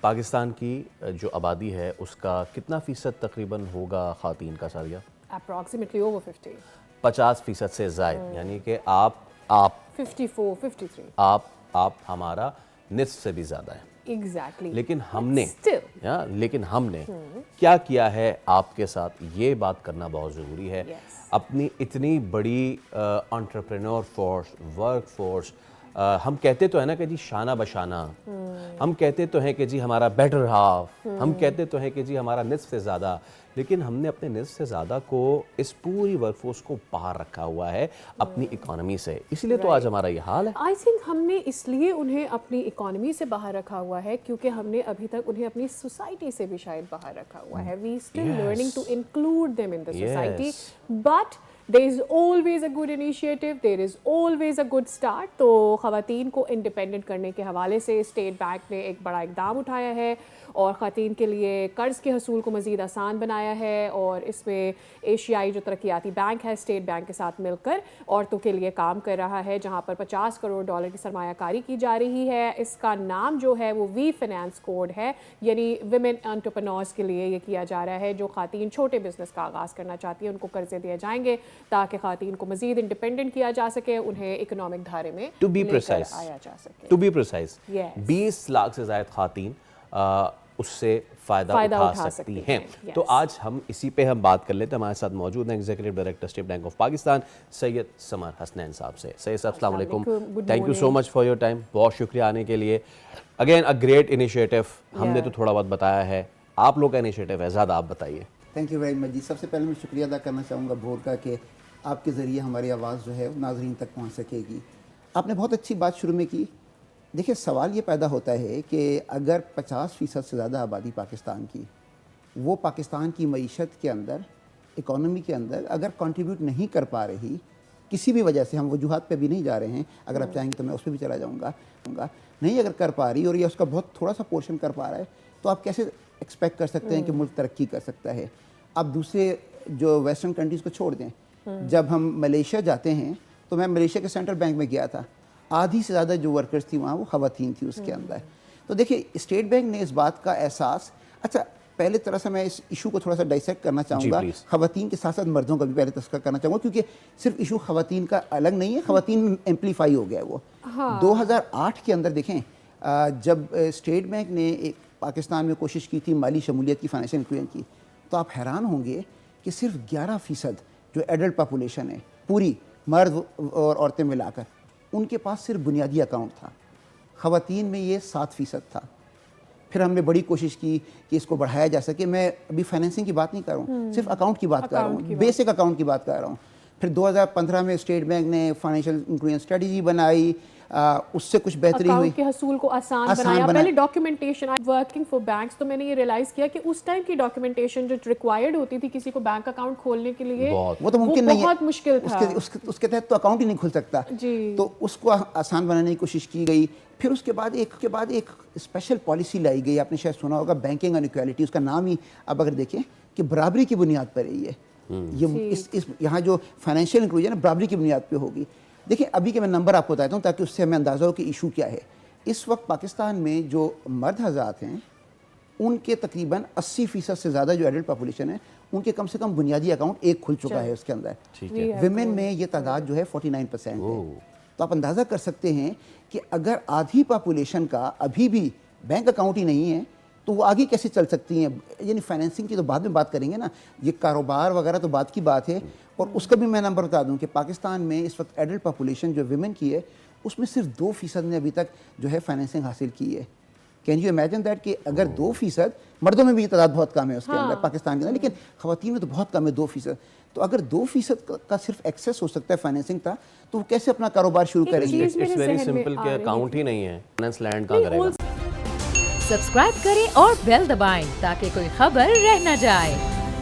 پاکستان کی جو آبادی ہے اس کا کتنا فیصد تقریباً ہوگا خواتین کا ساریہ؟ Approximately over 50. 50% سے زائد، یعنی کہ آپ 54, 53. آپ ہمارا نصف سے بھی زیادہ ہے. ایگزیکٹلی. لیکن ہم نے کیا کیا ہے آپ کے ساتھ، یہ بات کرنا بہت ضروری ہے. اپنی اتنی بڑی انٹرپرینور فورس، ورک فورس، ہم کہتے تو ہیں نا کہ جی شانہ بشانہ، ہم کہتے تو ہیں کہ جی ہمارا بیٹر ہاف، ہم کہتے تو ہیں کہ جی ہمارا نصف سے زیادہ، لیکن ہم نے اپنے نصف سے زیادہ کو اس پوری ورک فورس کو باہر رکھا ہوا ہے اپنی اکانومی سے. اس لیے تو آج ہمارا یہ حال ہے. آئی تھنک ہم نے اس لیے انہیں اپنی اکانومی سے باہر رکھا ہوا ہے کیونکہ ہم نے ابھی تک انہیں اپنی سوسائٹی سے بھی شاید باہر رکھا ہوا ہے. We still learning to include them in the society, but there is always a good initiative, there is always a good start. تو خواتین کو انڈیپینڈنٹ کرنے کے حوالے سے اسٹیٹ بینک نے ایک بڑا اقدام اٹھایا ہے اور خواتین کے لیے قرض کے حصول کو مزید آسان بنایا ہے، اور اس میں ایشیائی جو ترقیاتی بینک ہے اسٹیٹ بینک کے ساتھ مل کر عورتوں کے لیے کام کر رہا ہے، جہاں پر $50 کروڑ کی سرمایہ کاری کی جا رہی ہے. اس کا نام جو ہے وہ وی فائنانس کوڈ ہے، یعنی ویمن انٹرپرینورز کے لیے یہ کیا جا رہا ہے. جو خواتین چھوٹے بزنس کا آغاز کرنا چاہتی ہیں ان کو قرضے دیے جائیں گے تاکہ خواتین کو مزید انڈیپینڈنٹ کیا جا سکے، انہیں اکنامک دھارے میں لے کر آیا جا سکے. ٹو بی پریسائز 20 لاکھ سے زائد خواتین اس سے فائدہ اٹھا سکتی ہیں. تو آج ہم اسی پہ ہم بات کر لیتے ہیں. ہمارے ساتھ موجود ہیں executive director State Bank of Pakistan Syed Samar Hasnain sahab سے. سید صاحب السلام علیکم، thank you so much for your time. بہت شکریہ آنے کے لیے. Again a great initiative. ہم نے تو تھوڑا بہت بتایا ہے، آپ لوگ کا انیشیٹو ہے، زیادہ آپ بتائیے. تھینک یو ویری مچ جی. سب سے پہلے میں شکریہ ادا کرنا چاہوں گا بھور کا کہ آپ کے ذریعے ہماری آواز جو ہے ناظرین تک پہنچ سکے گی. آپ نے بہت اچھی بات شروع میں کی. دیکھیں سوال یہ پیدا ہوتا ہے کہ اگر 50% سے زیادہ آبادی پاکستان کی، وہ پاکستان کی معیشت کے اندر، اکانومی کے اندر اگر کنٹریبیوٹ نہیں کر پا رہی کسی بھی وجہ سے، ہم وجوہات پہ بھی نہیں جا رہے ہیں، اگر آپ چاہیں گے تو میں اس پہ بھی چلا جاؤں گا، نہیں اگر کر پا رہی اور یہ اس کا بہت تھوڑا سا پورشن کر پا رہا ہے، تو آپ کیسے ایکسپیکٹ کر سکتے ہیں کہ ملک ترقی کر سکتا ہے. آپ دوسرے جو ویسٹرن کنٹریز کو چھوڑ دیں. جب ہم ملیشیا جاتے ہیں تو میں ملیشیا کے سینٹرل بینک میں گیا تھا، آدھی سے زیادہ جو ورکرز تھی وہاں وہ خواتین تھی اس کے اندر. تو دیکھیں اسٹیٹ بینک نے اس بات کا احساس، اچھا پہلے طرح سے میں اس ایشو کو تھوڑا سا ڈائسیکٹ کرنا چاہوں گا. خواتین کے ساتھ ساتھ مردوں کا بھی پہلے تذکرہ کرنا چاہوں گا کیونکہ صرف ایشو خواتین کا الگ نہیں ہے، خواتین ایمپلیفائی ہو گیا ہے وہ. 2008 کے اندر دیکھیں جب اسٹیٹ بینک نے ایک پاکستان میں کوشش کی تھی مالی شمولیت کی، فائنینشیل انکلوژن کی، تو آپ حیران ہوں گے کہ صرف 11% جو ایڈلٹ پاپولیشن ہے پوری، مرد اور عورتیں ملا کر، ان کے پاس صرف بنیادی اکاؤنٹ تھا. خواتین میں یہ 7% تھا. پھر ہم نے بڑی کوشش کی کہ اس کو بڑھایا جا سکے. میں ابھی فائنینسنگ کی بات نہیں کر رہا ہوں، صرف اکاؤنٹ کی بات کر رہا ہوں، بیسک اکاؤنٹ کی بات کر رہا ہوں. پھر 2015 میں اسٹیٹ بینک نے فائنینشیل انکلوژن اسٹریٹجی بنائی، اس سے کچھ بہتری ہوئی، اکاؤنٹ کے حصول کو آسان بنایا. پہلے ڈاکیومنٹیشن، ورکنگ فار بینکس، تو میں نے یہ ریلائز کیا کہ اس ٹائم کی ڈاکیومنٹیشن جو ریکوائرڈ ہوتی تھی کسی کو بینک اکاؤنٹ کھولنے کے لیے، وہ تو ممکن نہیں ہے، بہت مشکل تھا. اس کے تحت تو اکاؤنٹ ہی نہیں کھل سکتا. تو اس کو آسان بنانے کی کوشش کی گئی. پھر اس کے بعد ایک اسپیشل پالیسی لائی گئی، آپ نے شاید سنا ہوگا، بینکنگ ان ایکویلٹی. اس کا نام ہی آپ اگر دیکھیں کہ برابری کی بنیاد پر ہے یہاں جو فائنینشیل انکلوژن ہے برابری کی بنیاد پہ ہوگی. دیکھیں ابھی کے میں نمبر آپ کو بتاتا ہوں تاکہ اس سے ہمیں اندازہ ہو کہ ایشو کیا ہے. اس وقت پاکستان میں جو مرد حضرات ہیں ان کے تقریباً 80% سے زیادہ جو ایڈلٹ پاپولیشن ہے ان کے کم سے کم بنیادی اکاؤنٹ ایک کھل چکا ہے اس کے اندر. ویمن میں یہ تعداد جو ہے 49% ہے. تو آپ اندازہ کر سکتے ہیں کہ اگر آدھی پاپولیشن کا ابھی بھی بینک اکاؤنٹ ہی نہیں ہے تو وہ آگے کیسے چل سکتی ہیں. یعنی فائنینسنگ کی تو بعد میں بات کریں گے نا، یہ کاروبار وغیرہ تو بات کی بات ہے. اور اس کا بھی میں نمبر بتا دوں کہ پاکستان میں اس وقت ایڈلٹ پاپولیشن جو ویمن کی ہے اس میں صرف 2% نے ابھی تک جو ہے فائنینسنگ حاصل کی ہے. کین یو امیجن دیٹ کہ اگر 2%، مردوں میں بھی یہ تعداد بہت کم ہے اس کے اندر پاکستان کے اندر، لیکن خواتین میں تو بہت کم ہے 2%. تو اگر 2% کا صرف ایکسیس ہو سکتا ہے فائنینسنگ کا تو وہ کیسے اپنا کاروبار شروع کریں گے؟ اٹس ویری سمپل کہ اکاؤنٹ ہی نہیں ہے، فائنینس لینڈ کہاں کرے گا. سبسکرائب کریں اور بیل دبائیں تاکہ کوئی خبر رہ نہ جائے.